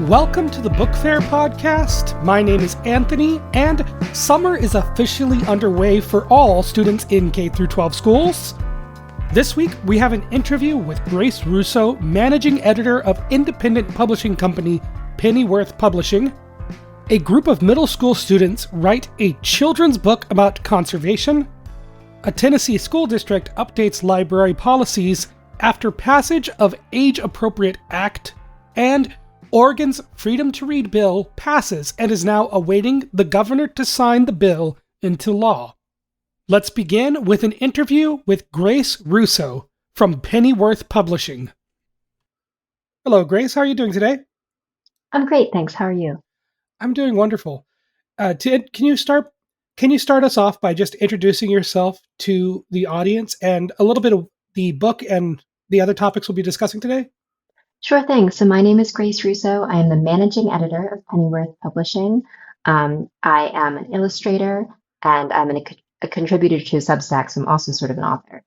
Welcome to the Book Faire podcast. My name is Anthony, and summer is officially underway for all students in K-12 schools. This week, we have an interview with Grace Russo, managing editor of independent publishing company Pennyworth Publishing. A group of middle school students write a children's book about conservation. A Tennessee school district updates library policies after passage of Age-Appropriate Act, and Oregon's Freedom to Read bill passes and is now awaiting the governor to sign the bill into law. Let's begin with an interview with Grace Russo from Pennyworth Publishing. Hello, Grace. How are you doing today? I'm great, thanks. How are you? I'm doing wonderful. Can you start us off by just introducing yourself to the audience and a little bit of the book and the other topics we'll be discussing today? Sure thing. So my name is Grace Russo. I am the managing editor of Pennyworth Publishing. I am an illustrator and I'm a contributor to Substack, so I'm also sort of an author.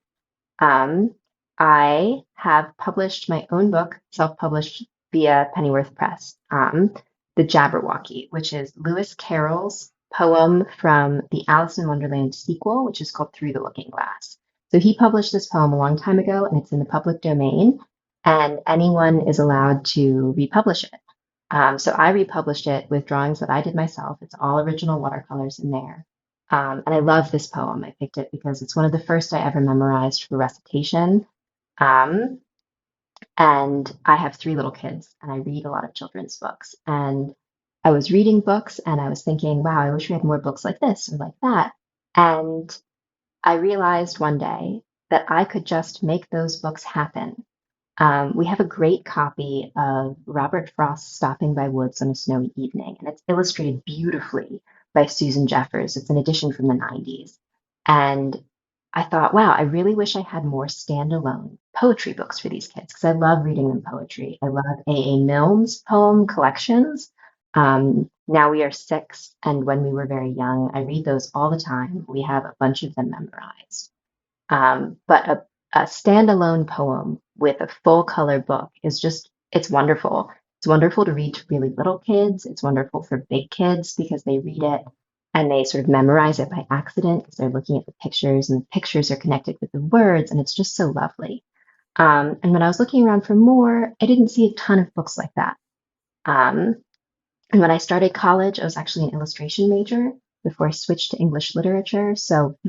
I have published my own book, self-published via Pennyworth Press, The Jabberwocky, which is Lewis Carroll's poem from the Alice in Wonderland sequel, which is called Through the Looking Glass. So he published this poem a long time ago, and it's in the public domain, and anyone is allowed to republish it. So I republished it with drawings that I did myself. It's all original watercolors in there. And I love this poem. I picked it because it's one of the first I ever memorized for recitation. And I have 3 little kids, and I read a lot of children's books. And I was reading books, and I was thinking, wow, I wish we had more books like this or like that. And I realized one day that I could just make those books happen. We have a great copy of Robert Frost's Stopping by Woods on a Snowy Evening, and it's illustrated beautifully by Susan Jeffers. It's an edition from the 90s. And I thought, wow, I really wish I had more standalone poetry books for these kids because I love reading them poetry. I love A.A. Milne's poem collections. Now we are 6, and when we were very young, I read those all the time. We have a bunch of them memorized. But a standalone poem with a full color book is just, it's wonderful. It's wonderful to read to really little kids. It's wonderful for big kids because they read it and they sort of memorize it by accident because they're looking at the pictures and the pictures are connected with the words, and it's just so lovely. And when I was looking around for more, I didn't see a ton of books like that. And when I started college, I was actually an illustration major before I switched to English literature. So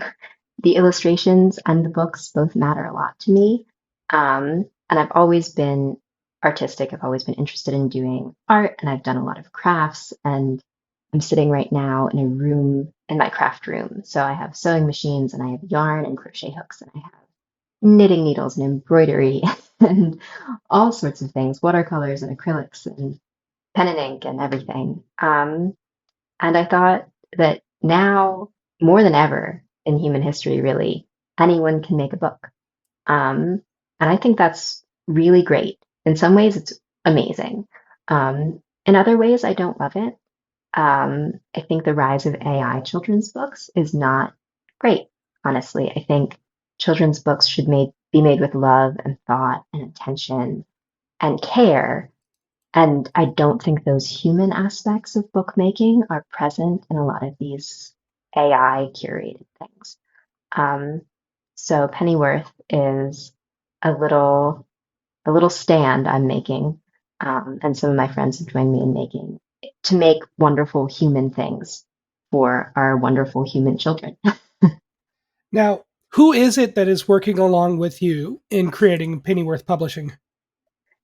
the illustrations and the books both matter a lot to me. And I've always been artistic. I've always been interested in doing art, and I've done a lot of crafts. And I'm sitting right now in a room, in my craft room. So I have sewing machines, and I have yarn and crochet hooks, and I have knitting needles and embroidery and all sorts of things, watercolors and acrylics and pen and ink and everything. And I thought that now, more than ever in human history, really, anyone can make a book. And I think that's really great. In some ways, it's amazing. In other ways, I don't love it. I think the rise of AI children's books is not great, honestly. I think children's books should be made with love and thought and attention and care. And I don't think those human aspects of bookmaking are present in a lot of these AI curated things. So Pennyworth is a little stand I'm making, and some of my friends have joined me in making, to make wonderful human things for our wonderful human children. Now, who is it that is working along with you in creating Pennyworth Publishing?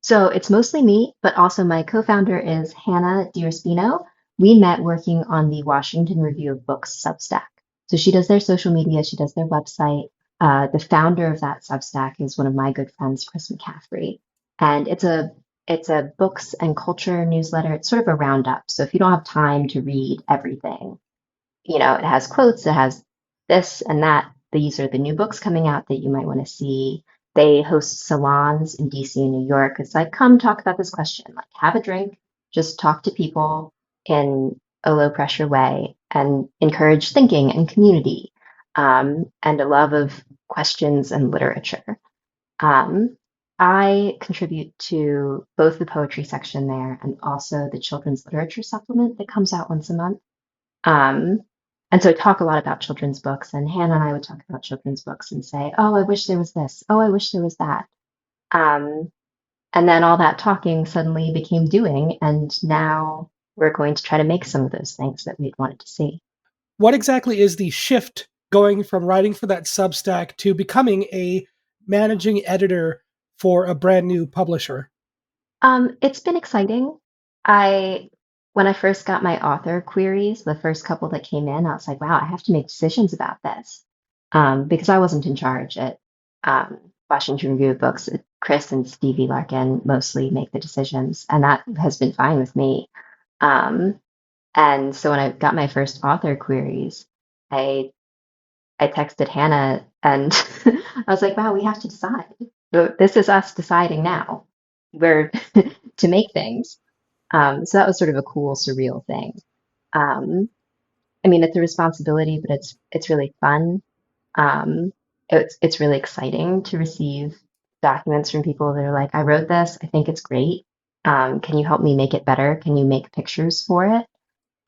So it's mostly me, but also my co-founder is Hannah D'Orspino. We met working on the Washington Review of Books Substack. So she does their social media, she does their website. The founder of that Substack is one of my good friends, Chris McCaffrey. And it's a books and culture newsletter. It's sort of a roundup. So if you don't have time to read everything, it has quotes, it has this and that. These are the new books coming out that you might want to see. They host salons in DC and New York. It's like, come talk about this question, like have a drink, just talk to people in a low pressure way and encourage thinking and community, and a love of questions and literature. I contribute to both the poetry section there and also the children's literature supplement that comes out once a month. Um, and so I talk a lot about children's books, and Hannah and I would talk about children's books and say, "Oh, I wish there was this. Oh, I wish there was that." Um, and then all that talking suddenly became doing, and now we're going to try to make some of those things that we'd wanted to see. What exactly is the shift going from writing for that Substack to becoming a managing editor for a brand new publisher? It's been exciting. I When I first got my author queries, the first couple that came in, I was like, wow, I have to make decisions about this. Because I wasn't in charge at Washington Review of Books. Chris and Stevie Larkin mostly make the decisions, and that has been fine with me. Um, and so when I got my first author queries, I I texted Hannah and I was like, wow, we have to decide. This is us deciding now where to make things. So that was sort of a cool, surreal thing. Um, I mean, it's a responsibility, but it's really fun. Um, it's really exciting to receive documents from people that are like, I wrote this, I think it's great. Can you help me make it better? Can you make pictures for it?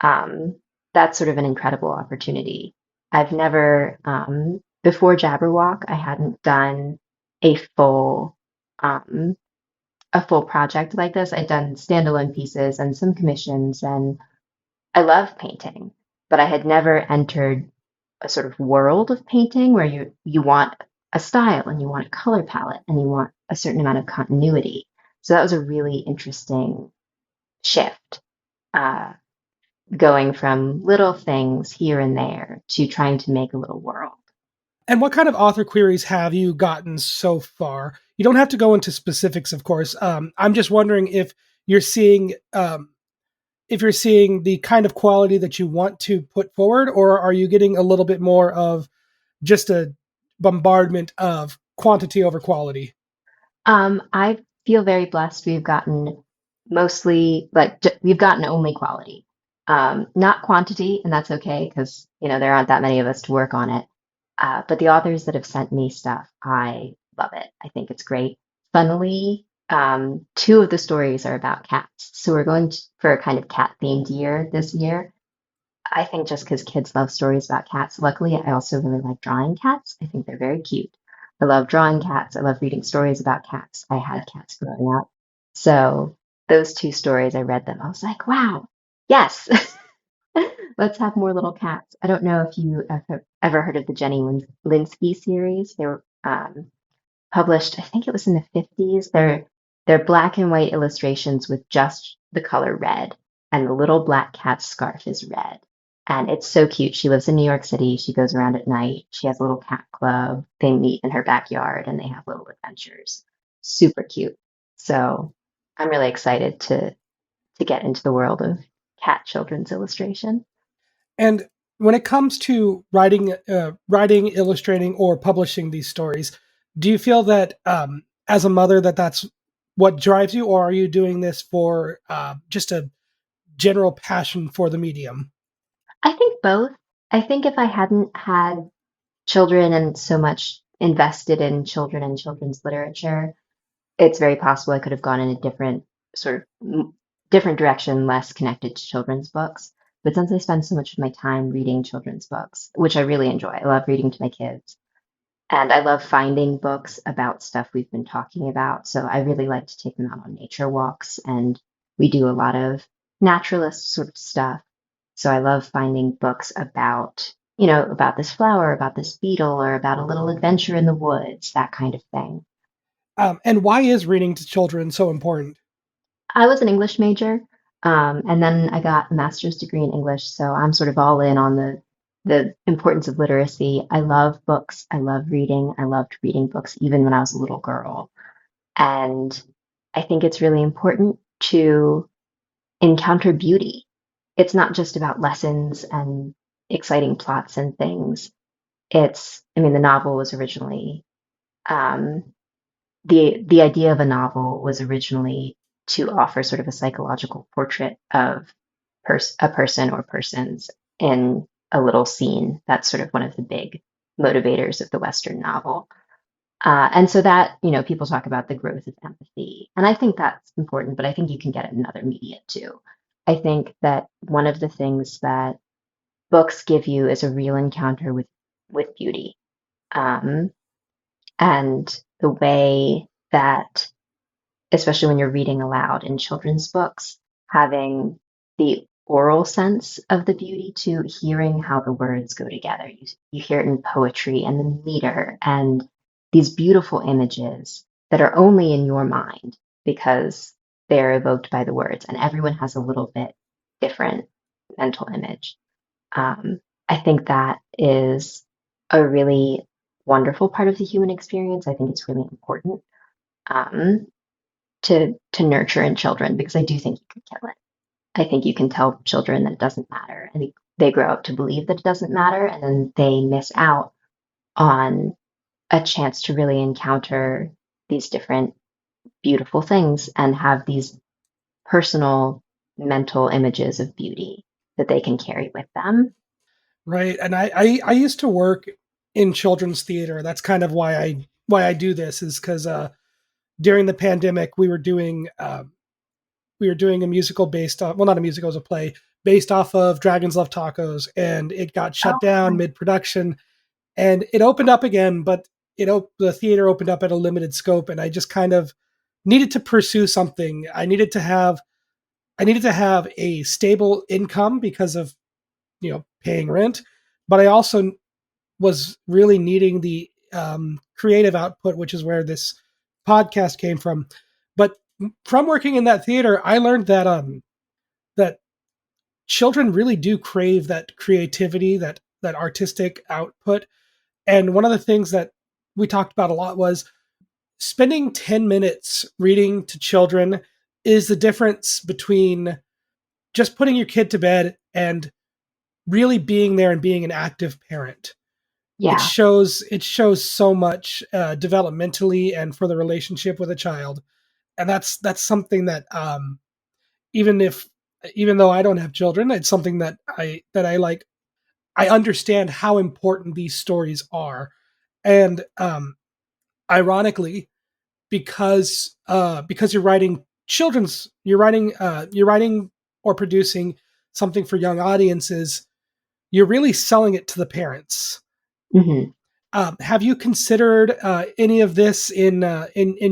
Um, that's sort of an incredible opportunity. I've never, before Jabberwock, I hadn't done a full um, a full project like this. I'd done standalone pieces and some commissions, and I love painting, but I had never entered a sort of world of painting where you want a style and you want a color palette and you want a certain amount of continuity. So that was a really interesting shift, uh, going from little things here and there to trying to make a little world. And what kind of author queries have you gotten so far? You don't have to go into specifics, of course. I'm just wondering you're seeing if you're seeing the kind of quality that you want to put forward, or are you getting a little bit more of just a bombardment of quantity over quality? I feel very blessed. We've gotten mostly we've gotten only quality, not quantity, and that's okay because there aren't that many of us to work on it. But the authors that have sent me stuff, I love it. I think it's great. Funnily, two of the stories are about cats, so we're going for a kind of cat themed year this year. I think just because kids love stories about cats. Luckily, I also really like drawing cats. I think they're very cute. I love drawing cats. I love reading stories about cats. I had cats growing up. So those two stories, I read them. I was like, wow, yes, let's have more little cats. I don't know if you ever heard of the Jenny Linsky series. They were published, I think it was in the 50s. They're black and white illustrations with just the color red, and the little black cat's scarf is red. And it's so cute. She lives in New York City. She goes around at night. She has a little cat club. They meet in her backyard and they have little adventures. Super cute. So I'm really excited to get into the world of cat children's illustration. And when it comes to writing, illustrating, or publishing these stories, do you feel that as a mother that's what drives you, or are you doing this for just a general passion for the medium? I think both. I think if I hadn't had children and so much invested in children and children's literature, it's very possible I could have gone in a different sort of different direction, less connected to children's books. But since I spend so much of my time reading children's books, which I really enjoy, I love reading to my kids. And I love finding books about stuff we've been talking about. So I really like to take them out on nature walks. And we do a lot of naturalist sort of stuff. So I love finding books about this flower, about this beetle, or about a little adventure in the woods, that kind of thing. And why is reading to children so important? I was an English major, and then I got a master's degree in English, so I'm sort of all in on the importance of literacy. I love books. I love reading. I loved reading books even when I was a little girl. And I think it's really important to encounter beauty. It's not just about lessons and exciting plots and things. I mean, the novel was originally, um, the idea of a novel was originally to offer sort of a psychological portrait of a person or persons in a little scene. That's sort of one of the big motivators of the Western novel. And so that, people talk about the growth of empathy. And I think that's important, but I think you can get it in other media too. I think that one of the things that books give you is a real encounter with beauty. Um, and the way that, especially when you're reading aloud in children's books, having the oral sense of the beauty to hearing how the words go together. You hear it in poetry and the meter and these beautiful images that are only in your mind because they're evoked by the words, and everyone has a little bit different mental image. I think that is a really wonderful part of the human experience. I think it's really important. Um, to nurture in children because I do think you can kill it. I think you can tell children that it doesn't matter, and they grow up to believe that it doesn't matter, and then they miss out on a chance to really encounter these different beautiful things and have these personal mental images of beauty that they can carry with them. Right. And I used to work in children's theater. That's kind of why I do this, is because during the pandemic we were doing a musical based off, well, not a musical, it was a play based off of Dragons Love Tacos, and it got shut down Oh, mid production, and it opened up again, but the theater opened up at a limited scope, and I just kind of needed to pursue something. I needed to have a stable income because of paying rent, but I also was really needing the creative output, which is where this podcast came from. But from working in that theater, I learned that children really do crave that creativity, that artistic output. And one of the things that we talked about a lot was spending 10 minutes reading to children is the difference between just putting your kid to bed and really being there and being an active parent. yeah, It shows so much developmentally and for the relationship with a child, and that's something that even if even though I don't have children, it's something that I like. I understand how important these stories are, and ironically, because you're writing or producing something for young audiences, you're really selling it to the parents. hmm Have you considered any of this in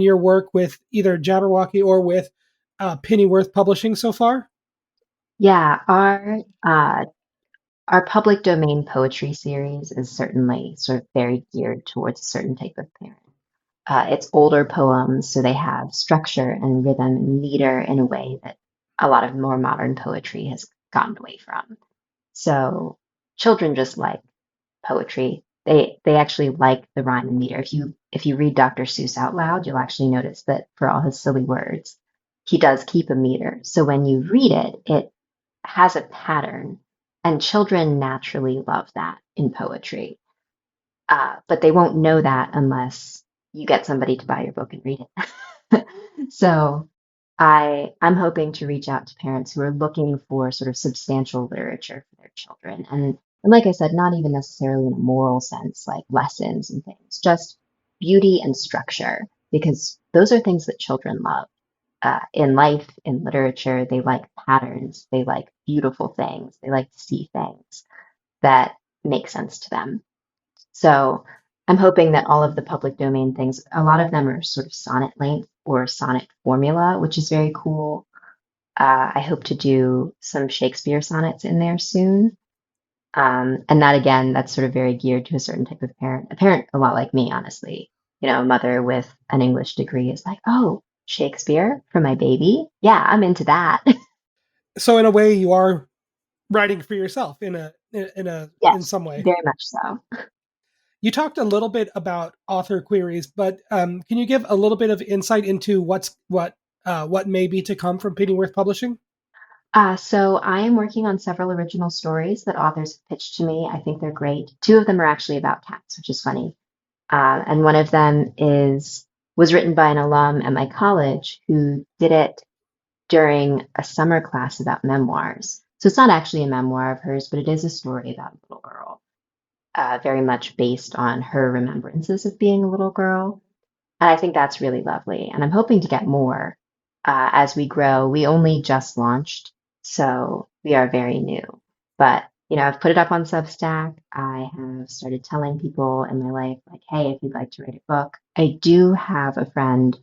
your work with either Jabberwocky or with Pennyworth Publishing so far? yeah. Our public domain poetry series is certainly sort of very geared towards a certain type of parent. It's older poems, so they have structure and rhythm and meter in a way that a lot of more modern poetry has gotten away from. So children just like poetry. They actually like the rhyme and meter. If you read Dr. Seuss out loud, you'll actually notice that for all his silly words, he does keep a meter. So when you read it, it has a pattern, and children naturally love that in poetry. But they won't know that unless you get somebody to buy your book and read it. So I'm hoping to reach out to parents who are looking for sort of substantial literature for their children. And like I said, not even necessarily in a moral sense, like lessons and things, just beauty and structure, because those are things that children love. In life, in literature, they like patterns, they like beautiful things, they like to see things that make sense to them. So I'm hoping that all of the public domain things, a lot of them are sort of sonnet length or sonnet formula, which is very cool. I hope to do some Shakespeare sonnets in there soon. And that again, that's sort of very geared to a certain type of parent, a parent a lot like me, honestly. A mother with an English degree is like, oh, Shakespeare for my baby? Yeah, I'm into that. So in a way, you are writing for yourself in Yes, some way. very much so. You talked a little bit about author queries, but can you give a little bit of insight into what may be to come from Pennyworth Publishing? So I am working on several original stories that authors have pitched to me. I think they're great. Two of them are actually about cats, which is funny. And one of them was written by an alum at my college who did it during a summer class about memoirs. So it's not actually a memoir of hers, but it is a story about a little girl. very much based on her remembrances of being a little girl. And I think that's really lovely. And I'm hoping to get more as we grow. We only just launched, so we are very new. But, I've put it up on Substack. I have started telling people in my life, like, hey, if you'd like to write a book, I do have a friend,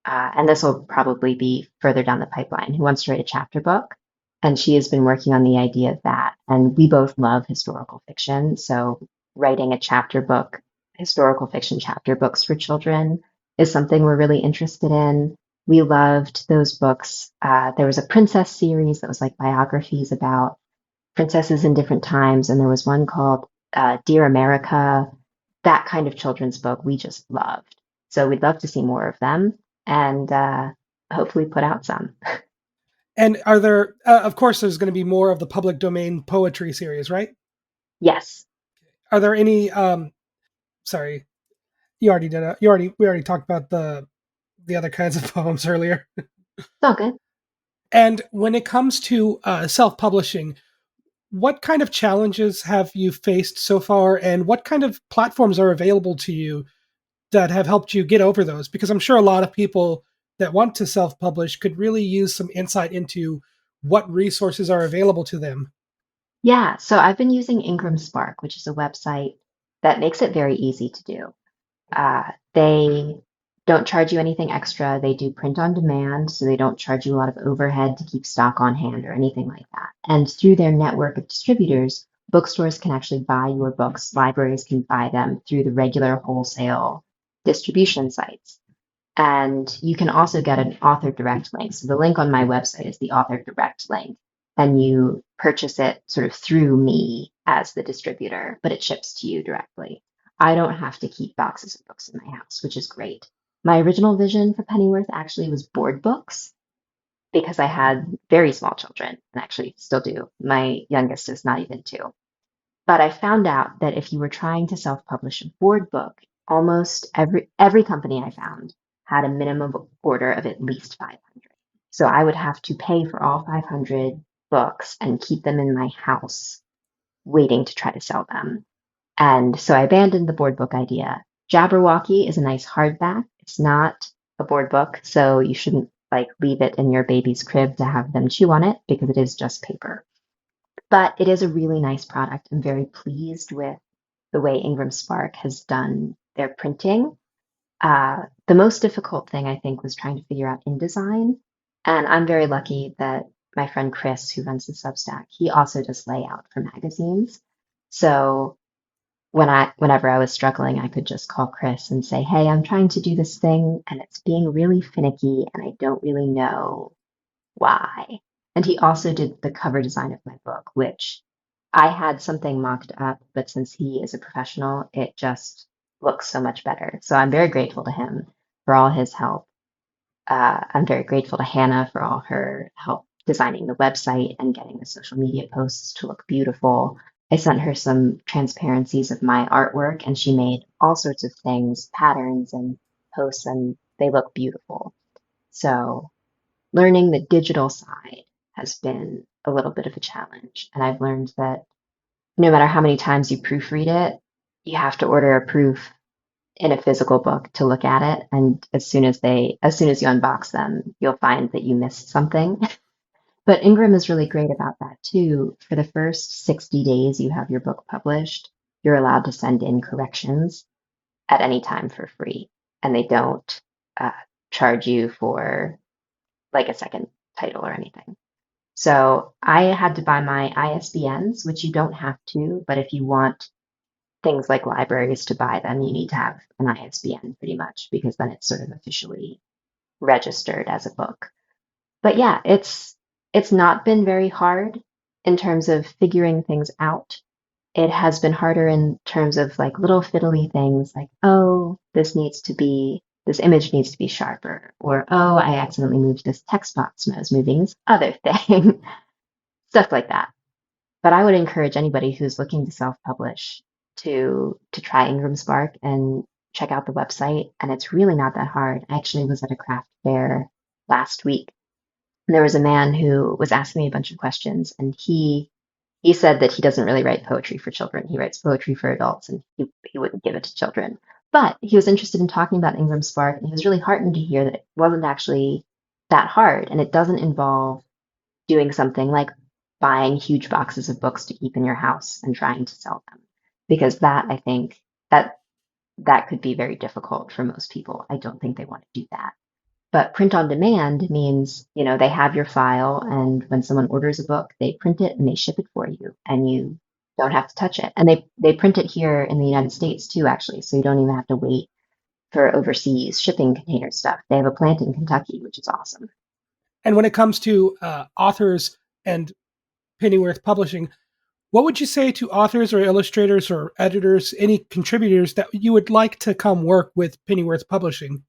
and this will probably be further down the pipeline, who wants to write a chapter book. And she has been working on the idea of that. And we both love historical fiction. So writing a chapter book, historical fiction chapter books for children is something we're really interested in. We loved those books. There was a princess series that was like biographies about princesses in different times. And there was one called Dear America, that kind of children's book we just loved. So we'd love to see more of them and hopefully put out some. And are there, of course, there's going to be more of the public domain poetry series, right? Yes. Are there any, sorry, we already talked about the other kinds of poems earlier. It's all good. And when it comes to self-publishing, what kind of challenges have you faced so far, and what kind of platforms are available to you that have helped you get over those? Because I'm sure a lot of people that want to self-publish could really use some insight into what resources are available to them. Yeah. So I've been using Ingram Spark, which is a website that makes it very easy to do. They don't charge you anything extra. They do print on demand, so they don't charge you a lot of overhead to keep stock on hand or anything like that. And through their network of distributors, bookstores can actually buy your books. Libraries can buy them through the regular wholesale distribution sites. And you can also get an author direct link. So the link on my website is the author direct link. And you purchase it sort of through me as the distributor, but it ships to you directly. I don't have to keep boxes of books in my house, which is great. My original vision for Pennyworth actually was board books because I had very small children, and actually still do. My youngest is not even 2. But I found out that if you were trying to self-publish a board book, almost every company I found had a minimum order of at least 500. So I would have to pay for all 500 books and keep them in my house, waiting to try to sell them. And so I abandoned the board book idea. Jabberwocky is a nice hardback. It's not a board book, so you shouldn't like leave it in your baby's crib to have them chew on it because it is just paper. But it is a really nice product. I'm very pleased with the way Ingram Spark has done their printing. The most difficult thing I think was trying to figure out InDesign. And I'm very lucky that my friend Chris, who runs the Substack, he also does layout for magazines. So whenever I was struggling, I could just call Chris and say, hey, I'm trying to do this thing and it's being really finicky and I don't really know why. And he also did the cover design of my book, which I had something mocked up, but since he is a professional, it just looks so much better. So I'm very grateful to him for all his help. I'm very grateful to Hannah for all her help designing the website and getting the social media posts to look beautiful. I sent her some transparencies of my artwork and she made all sorts of things, patterns and posts, and they look beautiful. So learning the digital side has been a little bit of a challenge. And I've learned that no matter how many times you proofread it, you have to order a proof in a physical book to look at it. And as soon as you unbox them, you'll find that you missed something. But Ingram is really great about that too. For the first 60 days you have your book published, you're allowed to send in corrections at any time for free. And they don't charge you for like a second title or anything. So I had to buy my ISBNs, which you don't have to, but if you want things like libraries to buy them, you need to have an ISBN pretty much because then it's sort of officially registered as a book. But yeah, it's not been very hard in terms of figuring things out. It has been harder in terms of like little fiddly things like, oh, this image needs to be sharper, or oh, I accidentally moved this text box when I was moving this other thing, stuff like that. But I would encourage anybody who's looking to self-publish to try Ingram Spark and check out the website. And it's really not that hard. I actually was at a craft fair last week. And there was a man who was asking me a bunch of questions, and he he said that he doesn't really write poetry for children. He writes poetry for adults, and he wouldn't give it to children. But he was interested in talking about Ingram Spark, and he was really heartened to hear that it wasn't actually that hard, and it doesn't involve doing something like buying huge boxes of books to keep in your house and trying to sell them. Because that, I think, that could be very difficult for most people. I don't think they want to do that. But print on demand means, they have your file, and when someone orders a book, they print it and they ship it for you, and you don't have to touch it. And they print it here in the United States too, actually, so you don't even have to wait for overseas shipping container stuff. They have a plant in Kentucky, which is awesome. And when it comes to authors and Pennyworth Publishing, what would you say to authors or illustrators or editors, any contributors that you would like to come work with Pennyworth Publishing?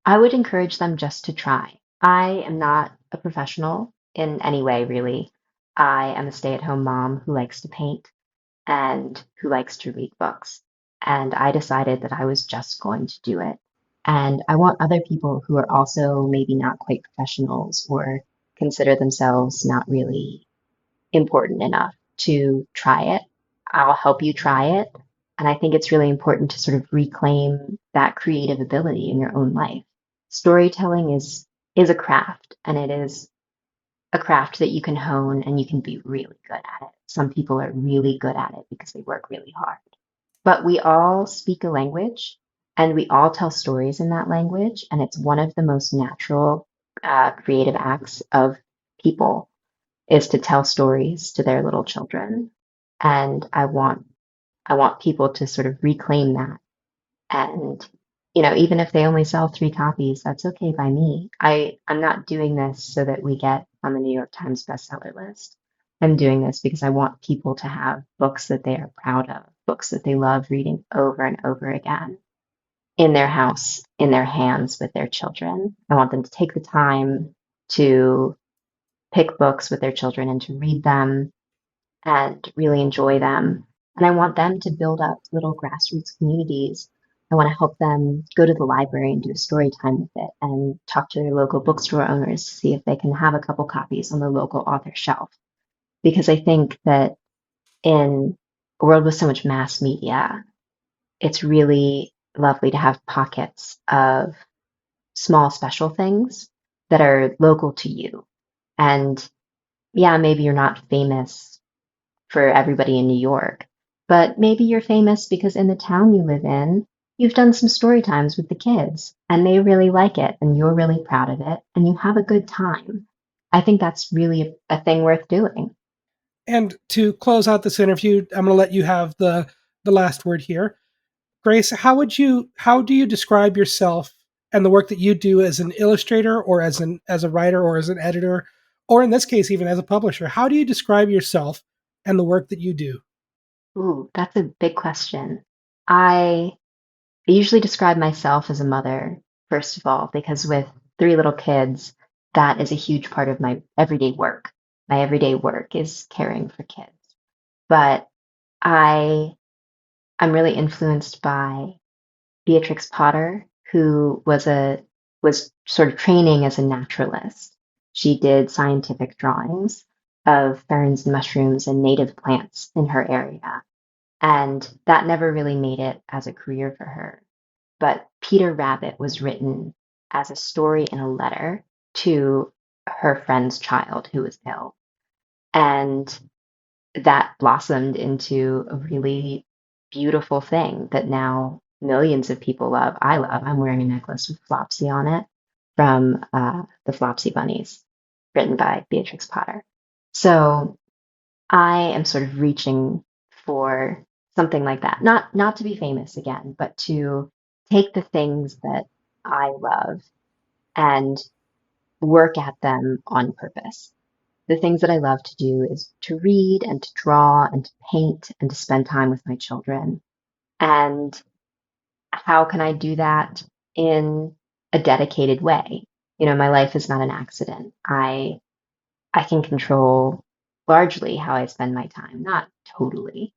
I would encourage them just to try. I am not a professional in any way, really. I am a stay-at-home mom who likes to paint and who likes to read books. And I decided that I was just going to do it. And I want other people who are also maybe not quite professionals or consider themselves not really important enough to try it. I'll help you try it. And I think it's really important to sort of reclaim that creative ability in your own life. Storytelling is a craft, and it is a craft that you can hone and you can be really good at it. Some people are really good at it because they work really hard. But we all speak a language and we all tell stories in that language. And it's one of the most natural creative acts of people is to tell stories to their little children. And I want people to sort of reclaim that. And, even if they only sell 3 copies, that's okay by me. I'm not doing this so that we get on the New York Times bestseller list. I'm doing this because I want people to have books that they are proud of, books that they love reading over and over again in their house, in their hands with their children. I want them to take the time to pick books with their children and to read them and really enjoy them. And I want them to build up little grassroots communities. I want to help them go to the library and do a story time with it and talk to their local bookstore owners to see if they can have a couple copies on the local author shelf. Because I think that in a world with so much mass media, it's really lovely to have pockets of small special things that are local to you. And yeah, maybe you're not famous for everybody in New York, but maybe you're famous because in the town you live in, you've done some story times with the kids and they really like it and you're really proud of it and you have a good time. I think that's really a thing worth doing. And to close out this interview, I'm going to let you have the last word here. Grace, how do you describe yourself and the work that you do as an illustrator or as a writer or as an editor, or in this case, even as a publisher? How do you describe yourself and the work that you do? Ooh, that's a big question. I usually describe myself as a mother, first of all, because with 3 little kids, that is a huge part of my everyday work. My everyday work is caring for kids. But I I'm really influenced by Beatrix Potter, who was sort of training as a naturalist. She did scientific drawings of ferns and mushrooms and native plants in her area. And that never really made it as a career for her. But Peter Rabbit was written as a story in a letter to her friend's child who was ill. And that blossomed into a really beautiful thing that now millions of people love. I love. I'm wearing a necklace with Flopsy on it from the Flopsy Bunnies, written by Beatrix Potter. So I am sort of reaching for something like that. Not to be famous again, but to take the things that I love and work at them on purpose. The things that I love to do is to read and to draw and to paint and to spend time with my children. And how can I do that in a dedicated way? My life is not an accident. I can control largely how I spend my time, not totally,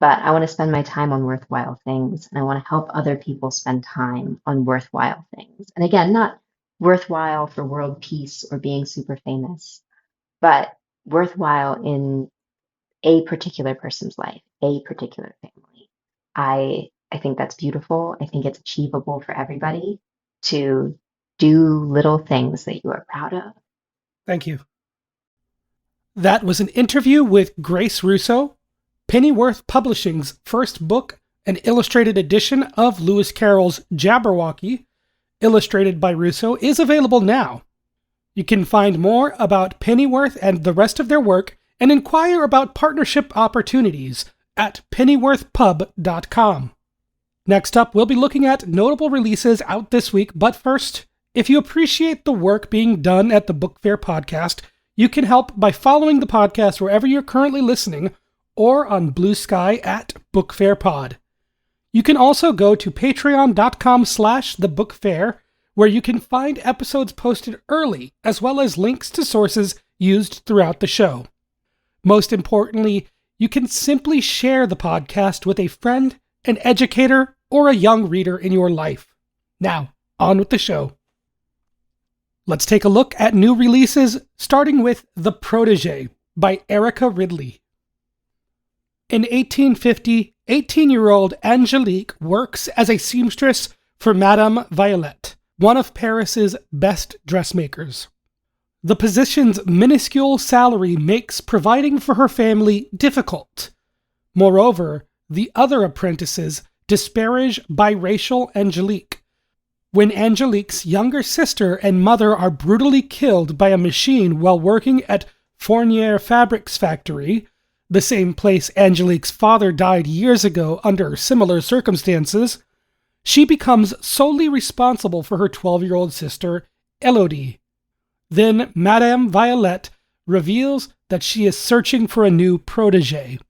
but I want to spend my time on worthwhile things and I want to help other people spend time on worthwhile things. And again, not worthwhile for world peace or being super famous, but worthwhile a particular person's life, a particular family. I think that's beautiful. I think it's achievable for everybody to do little things that you are proud of. Thank you. That was an interview with Grace Russo, Pennyworth Publishing's first book, an illustrated edition of Lewis Carroll's Jabberwocky, illustrated by Russo, is available now. You can find more about Pennyworth and the rest of their work and inquire about partnership opportunities at pennyworthpub.com. Next up, we'll be looking at notable releases out this week, but first, if you appreciate the work being done at the Book Faire podcast, you can help by following the podcast wherever you're currently listening or on Blue Sky at Book Faire Pod. You can also go to patreon.com/thebookfair, where you can find episodes posted early, as well as links to sources used throughout the show. Most importantly, you can simply share the podcast with a friend, an educator, or a young reader in your life. Now, on with the show. Let's take a look at new releases, starting with The Protégée by Erica Ridley. In 1850, 18-year-old Angelique works as a seamstress for Madame Violette, one of Paris's best dressmakers. The position's minuscule salary makes providing for her family difficult. Moreover, the other apprentices disparage biracial Angelique. When Angelique's younger sister and mother are brutally killed by a machine while working at Fournier Fabrics Factory, the same place Angelique's father died years ago under similar circumstances, she becomes solely responsible for her 12-year-old sister, Elodie. Then Madame Violette reveals that she is searching for a new protégé,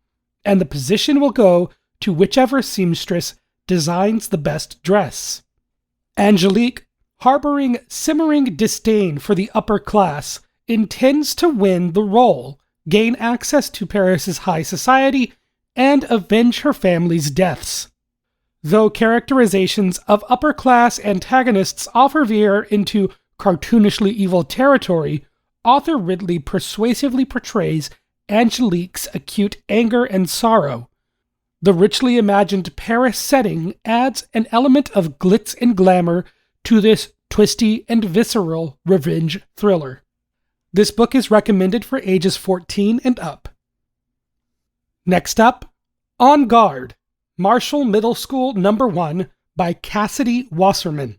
and the position will go to whichever seamstress designs the best dress. Angelique, harboring simmering disdain for the upper class, intends to win the role, gain access to Paris's high society, and avenge her family's deaths. Though characterizations of upper-class antagonists often veer into cartoonishly evil territory, author Ridley persuasively portrays Angelique's acute anger and sorrow. The richly imagined Paris setting adds an element of glitz and glamour to this twisty and visceral revenge thriller. This book is recommended for ages 14 and up. Next up, On Guard, Marshall Middle School No. 1 by Cassidy Wasserman.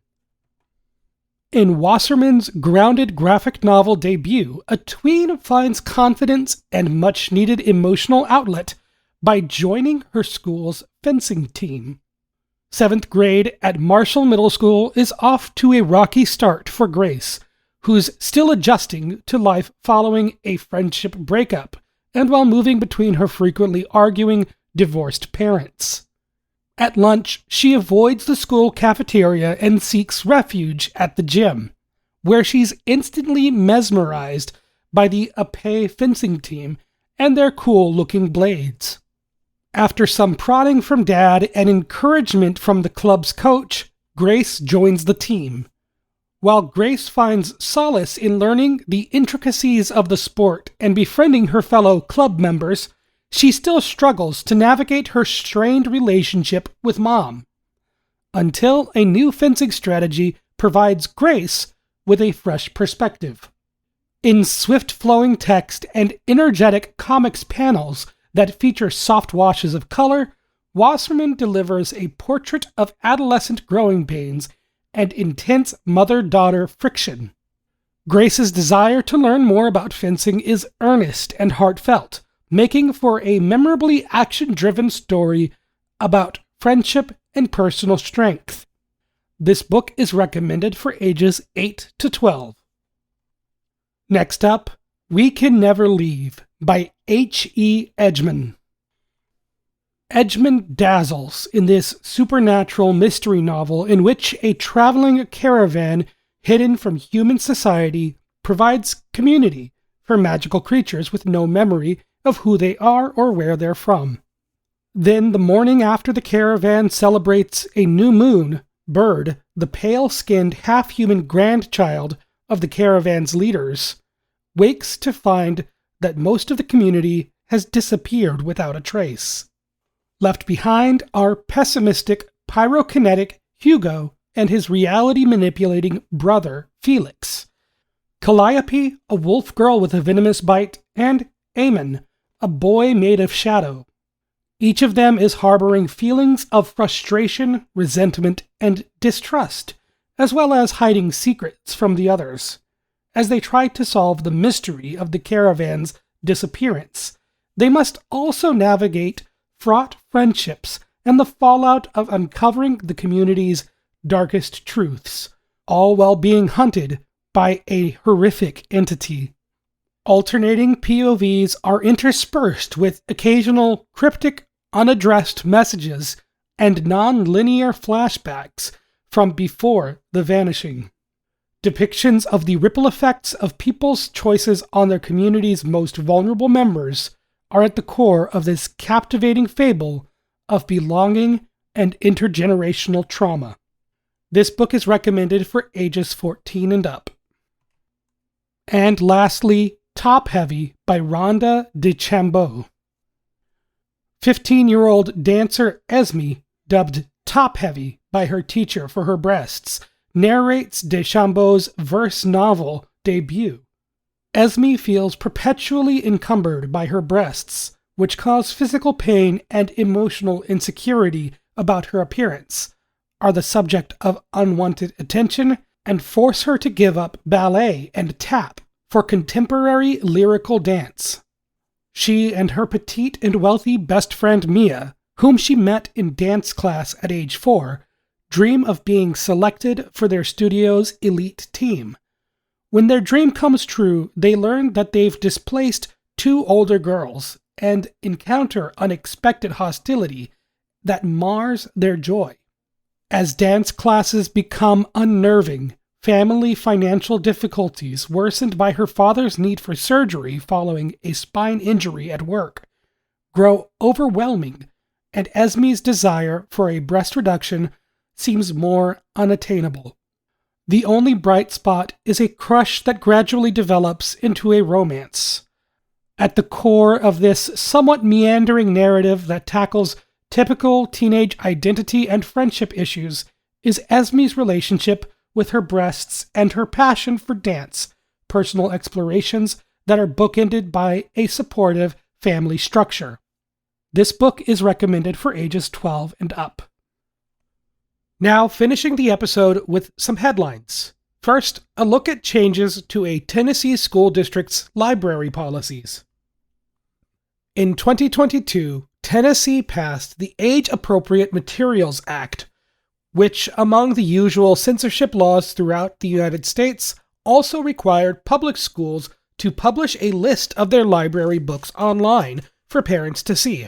In Wasserman's grounded graphic novel debut, a tween finds confidence and much-needed emotional outlet by joining her school's fencing team. 7th grade at Marshall Middle School is off to a rocky start for Grace, who's still adjusting to life following a friendship breakup, and while moving between her frequently arguing, divorced parents. At lunch, she avoids the school cafeteria and seeks refuge at the gym, where she's instantly mesmerized by the épée fencing team and their cool-looking blades. After some prodding from Dad and encouragement from the club's coach, Grace joins the team. While Grace finds solace in learning the intricacies of the sport and befriending her fellow club members, she still struggles to navigate her strained relationship with Mom, until a new fencing strategy provides Grace with a fresh perspective. In swift-flowing text and energetic comics panels that feature soft washes of color, Wasserman delivers a portrait of adolescent growing pains and intense mother-daughter friction. Grace's desire to learn more about fencing is earnest and heartfelt, making for a memorably action-driven story about friendship and personal strength. This book is recommended for ages 8 to 12. Next up, We Can Never Leave by H.E. Edgmon. Edgmon dazzles in this supernatural mystery novel in which a traveling caravan hidden from human society provides community for magical creatures with no memory of who they are or where they're from. Then, the morning after the caravan celebrates a new moon, Bird, the pale-skinned half-human grandchild of the caravan's leaders, wakes to find that most of the community has disappeared without a trace. Left behind are pessimistic, pyrokinetic Hugo and his reality-manipulating brother, Felix, Calliope, a wolf girl with a venomous bite, and Eamon, a boy made of shadow. Each of them is harboring feelings of frustration, resentment, and distrust, as well as hiding secrets from the others. As they try to solve the mystery of the caravan's disappearance, they must also navigate fraught friendships and the fallout of uncovering the community's darkest truths, all while being hunted by a horrific entity. Alternating POVs are interspersed with occasional cryptic, unaddressed messages and non-linear flashbacks from before the vanishing. Depictions of the ripple effects of people's choices on their community's most vulnerable members are at the core of this captivating fable of belonging and intergenerational trauma. This book is recommended for ages 14 and up. And lastly, Top Heavy by Rhonda DeChambeau. 15-year-old dancer Esme, dubbed Top Heavy by her teacher for her breasts, narrates DeChambeau's verse novel debut. Esme feels perpetually encumbered by her breasts, which cause physical pain and emotional insecurity about her appearance, are the subject of unwanted attention, and force her to give up ballet and tap for contemporary lyrical dance. She and her petite and wealthy best friend Mia, whom she met in dance class at age 4, dream of being selected for their studio's elite team. When their dream comes true, they learn that they've displaced 2 older girls and encounter unexpected hostility that mars their joy. As dance classes become unnerving, family financial difficulties worsened by her father's need for surgery following a spine injury at work grow overwhelming, and Esme's desire for a breast reduction seems more unattainable. The only bright spot is a crush that gradually develops into a romance. At the core of this somewhat meandering narrative that tackles typical teenage identity and friendship issues is Esme's relationship with her breasts and her passion for dance, personal explorations that are bookended by a supportive family structure. This book is recommended for ages 12 and up. Now, finishing the episode with some headlines. First, a look at changes to a Tennessee school district's library policies. In 2022, Tennessee passed the Age-Appropriate Materials Act, which, among the usual censorship laws throughout the United States, also required public schools to publish a list of their library books online for parents to see.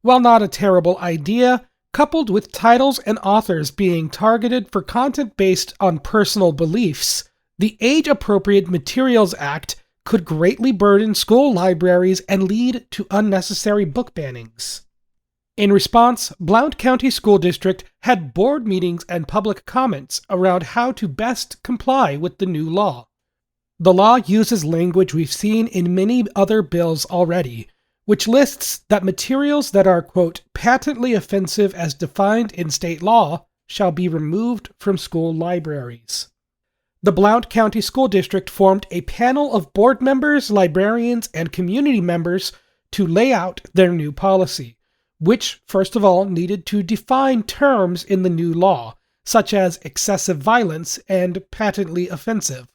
While not a terrible idea, coupled with titles and authors being targeted for content based on personal beliefs, the Age-Appropriate Materials Act could greatly burden school libraries and lead to unnecessary book bannings. In response, Blount County School District had board meetings and public comments around how to best comply with the new law. The law uses language we've seen in many other bills already, which lists that materials that are, quote, patently offensive as defined in state law shall be removed from school libraries. The Blount County School District formed a panel of board members, librarians, and community members to lay out their new policy, which, first of all, needed to define terms in the new law, such as excessive violence and patently offensive.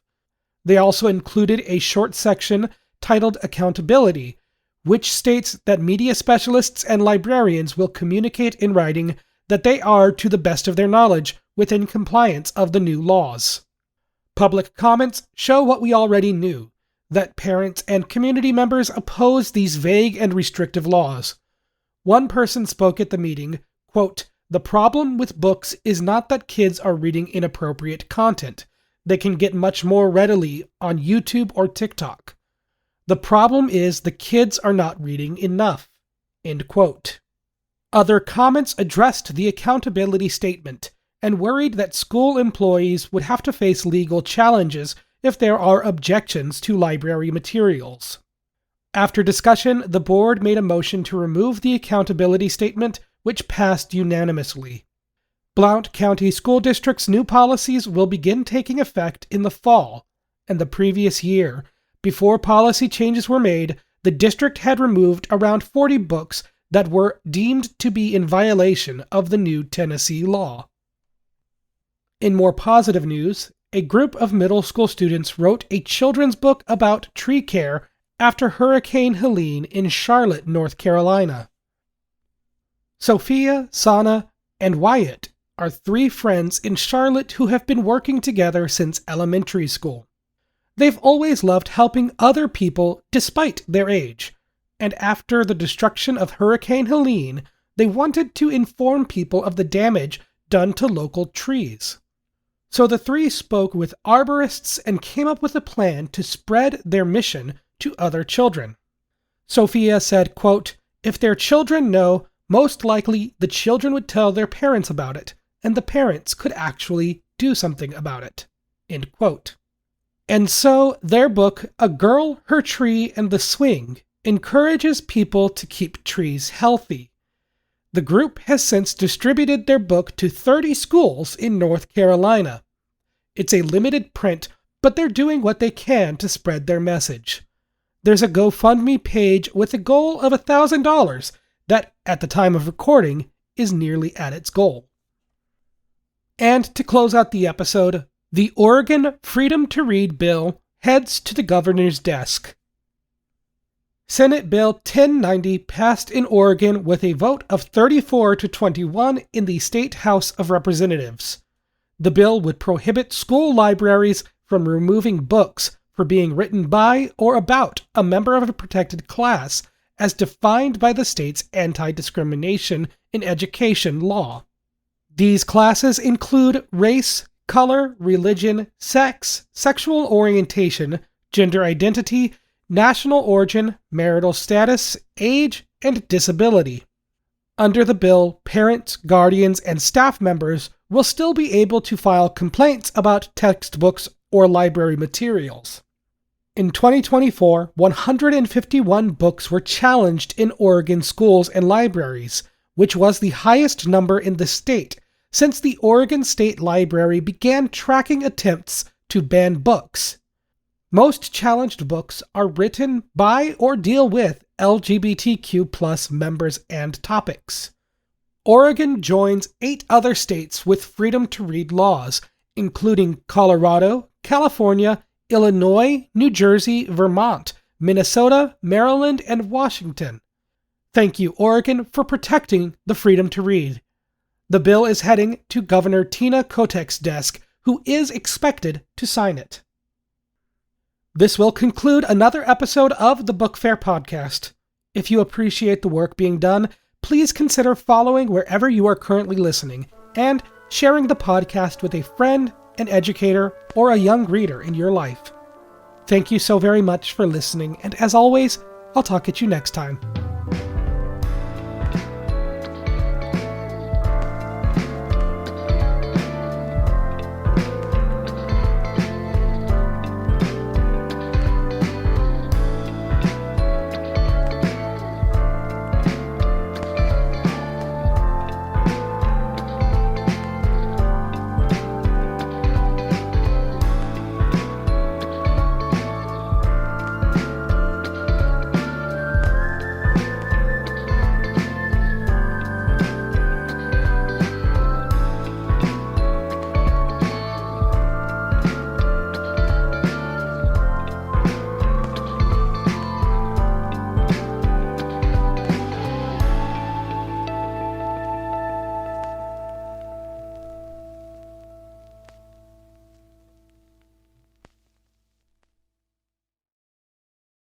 They also included a short section titled Accountability, which states that media specialists and librarians will communicate in writing that they are, to the best of their knowledge, within compliance of the new laws. Public comments show what we already knew, that parents and community members oppose these vague and restrictive laws. One person spoke at the meeting, quote, "The problem with books is not that kids are reading inappropriate content. They can get much more readily on YouTube or TikTok. The problem is the kids are not reading enough." End quote. Other comments addressed the accountability statement and worried that school employees would have to face legal challenges if there are objections to library materials. After discussion, the board made a motion to remove the accountability statement, which passed unanimously. Blount County School District's new policies will begin taking effect in the fall, and the previous year, before policy changes were made, the district had removed around 40 books that were deemed to be in violation of the new Tennessee law. In more positive news, a group of middle school students wrote a children's book about tree care after Hurricane Helene in Charlotte, North Carolina. Sophia, Sana, and Wyatt are 3 friends in Charlotte who have been working together since elementary school. They've always loved helping other people despite their age, and after the destruction of Hurricane Helene, they wanted to inform people of the damage done to local trees. So the 3 spoke with arborists and came up with a plan to spread their mission to other children. Sophia said, quote, "If their children know, most likely the children would tell their parents about it, and the parents could actually do something about it." End quote. And so their book, A Girl, Her Tree, and the Swing, encourages people to keep trees healthy. The group has since distributed their book to 30 schools in North Carolina. It's a limited print, but they're doing what they can to spread their message. There's a GoFundMe page with a goal of $1,000 that, at the time of recording, is nearly at its goal. And to close out the episode, the Oregon Freedom to Read bill heads to the governor's desk. Senate Bill 1090 passed in Oregon with a vote of 34 to 21 in the State House of Representatives. The bill would prohibit school libraries from removing books for being written by or about a member of a protected class as defined by the state's anti-discrimination in education law. These classes include race, color, religion, sex, sexual orientation, gender identity, national origin, marital status, age, and disability. Under the bill, parents, guardians, and staff members will still be able to file complaints about textbooks or library materials. In 2024, 151 books were challenged in Oregon schools and libraries, which was the highest number in the state since the Oregon State Library began tracking attempts to ban books. Most challenged books are written by or deal with LGBTQ+ members and topics. Oregon joins 8 other states with freedom to read laws, including Colorado, California, Illinois, New Jersey, Vermont, Minnesota, Maryland, and Washington. Thank you, Oregon, for protecting the freedom to read. The bill is heading to Governor Tina Kotek's desk, who is expected to sign it. This will conclude another episode of the Book Faire podcast. If you appreciate the work being done, please consider following wherever you are currently listening and sharing the podcast with a friend, an educator, or a young reader in your life. Thank you so very much for listening, and as always, I'll talk at you next time.